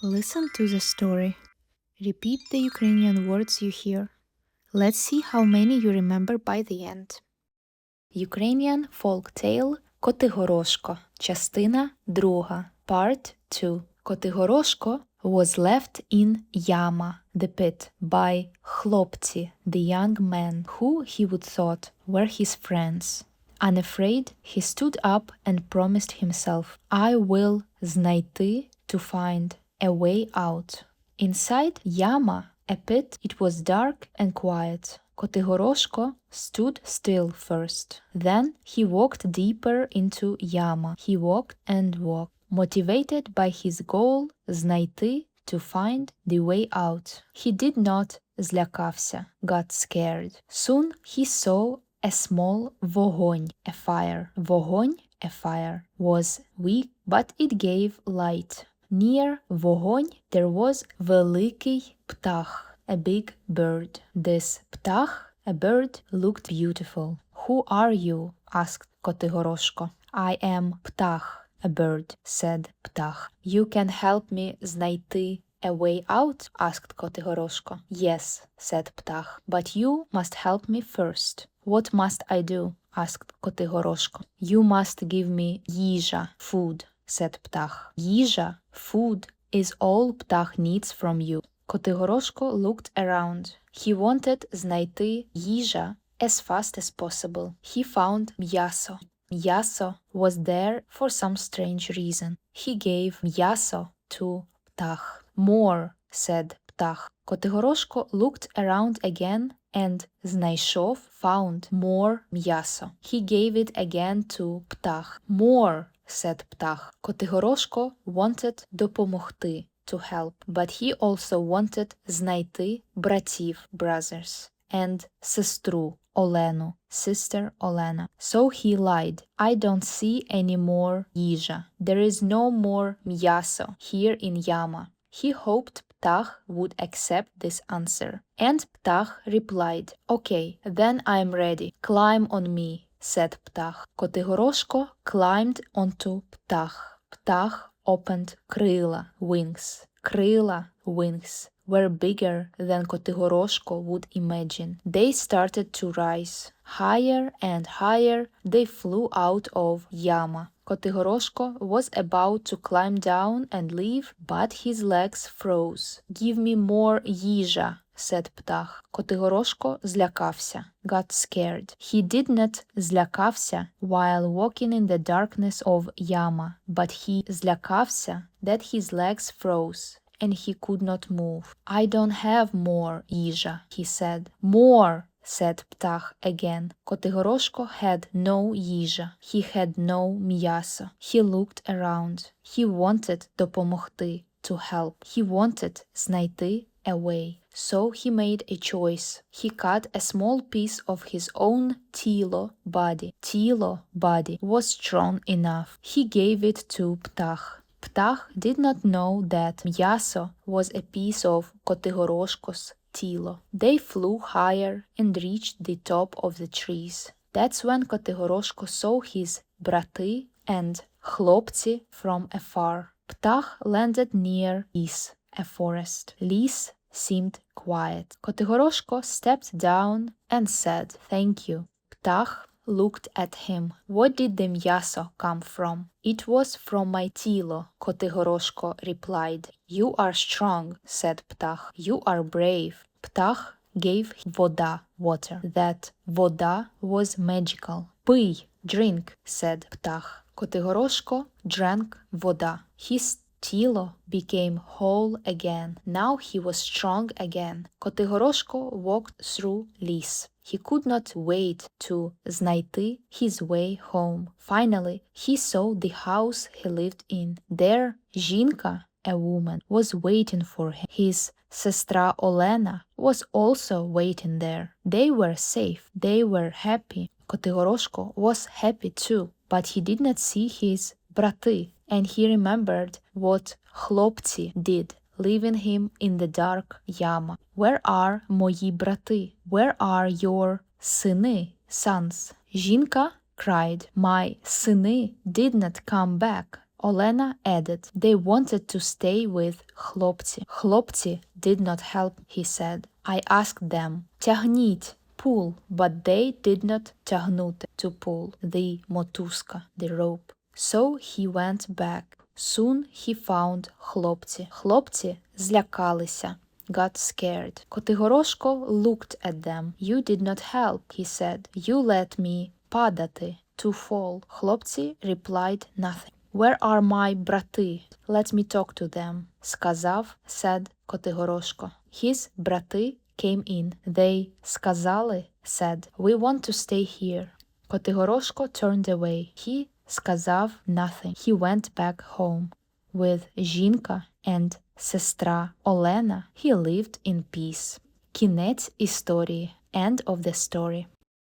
Listen to the story. Repeat the Ukrainian words you hear. Let's see how many you remember by the end. Ukrainian folk tale Kotygoroshko. Частина 2. Part 2. Kotygoroshko was left in Yama, the pit, by Хлопці, the young men, who he would thought were his friends. Unafraid, he stood up and promised himself, I will знайти, to find a way out. Inside Yama, a pit, it was dark and quiet. Kotygoroshko stood still first. Then he walked deeper into Yama. He walked and walked, motivated by his goal знайти, to find the way out. He did not злякався, got scared. Soon he saw a small вогонь, a fire. Вогонь, a fire, was weak, but it gave light. Near вогонь there was великий птах, a big bird. This птах, a bird, looked beautiful. Who are you? Asked Kotygoroshko. I am птах, a bird, said птах. You can help me знайти a way out? Asked Kotygoroshko. Yes, said птах, but you must help me first. What must I do? Asked Kotygoroshko. You must give me їжа, food, said птах. Їжа, food, is all птах needs from you. Kotygoroshko looked around. He wanted знайти їжа as fast as possible. He found м'ясо. М'ясо was there for some strange reason. He gave м'ясо to птах. More, said птах. Kotygoroshko looked around again and знайшов, found more м'ясо. He gave it again to птах. More, said птах. Kotygoroshko wanted допомогти, to help, but he also wanted знайти братів, brothers, and сестру, Олену, sister Olena. So he lied. I don't see any more їжа. There is no more м'ясо here in Yama. He hoped птах would accept this answer. And птах replied, Okay, then I'm ready. Climb on me, said птах. Kotygoroshko climbed onto птах. Птах opened крила, wings. Крила, wings, were bigger than Kotygoroshko would imagine. They started to rise. Higher and higher they flew out of Yama. Kotygoroshko was about to climb down and leave, but his legs froze. Give me more їжа, said птах. Kotygoroshko злякався, got scared. He did not злякався while walking in the darkness of Yama, but he злякався that his legs froze and he could not move. I don't have more їжа, he said. More, said птах again. Kotygoroshko had no їжа. He had no м'ясо. He looked around. He wanted допомогти, to help. He wanted знайти a way. So he made a choice. He cut a small piece of his own тіло, body. Тіло, body, was strong enough. He gave it to птах. Птах did not know that м'ясо was a piece of Kotygoroshko's тіло. They flew higher and reached the top of the trees. That's when Kotygoroshko saw his брати and хлопці from afar. Птах landed near ліс, a forest. Ліс seemed quiet. Kotygoroshko stepped down and said, Thank you. Птах looked at him. What did the м'ясо come from? It was from my тіло, Kotygoroshko replied. You are strong, said птах. You are brave. Птах gave вода, water. That вода was magical. Пий, drink, said птах. Kotygoroshko drank вода. His тіло became whole again. Now he was strong again. Kotygoroshko walked through ліс. He could not wait to знайти his way home. Finally, he saw the house he lived in. There, жінка, a woman, was waiting for him. His сестра Олена was also waiting there. They were safe. They were happy. Kotygoroshko was happy too, but he did not see his брати, and he remembered what хлопці did, leaving him in the dark Yama. Where are мої брати? Where are your сини, sons? Жінка cried, My сини did not come back. Olena added, they wanted to stay with хлопці. Хлопці did not help, he said. I asked them, тягніть, pull, but they did not тягнути, to pull, the мотузка, the rope. So he went back. Soon he found хлопці. Хлопці злякалися, got scared. Kotygoroshko looked at them. You did not help, he said. You let me падати, to fall. Хлопці replied nothing. Where are my брати? Let me talk to them. Сказав, said Kotygoroshko. His брати came in. They сказали, said, we want to stay here. Kotygoroshko turned away. He сказав nothing. He went back home. With жінка and сестра Олена he lived in peace. Кінець історії. End of the story.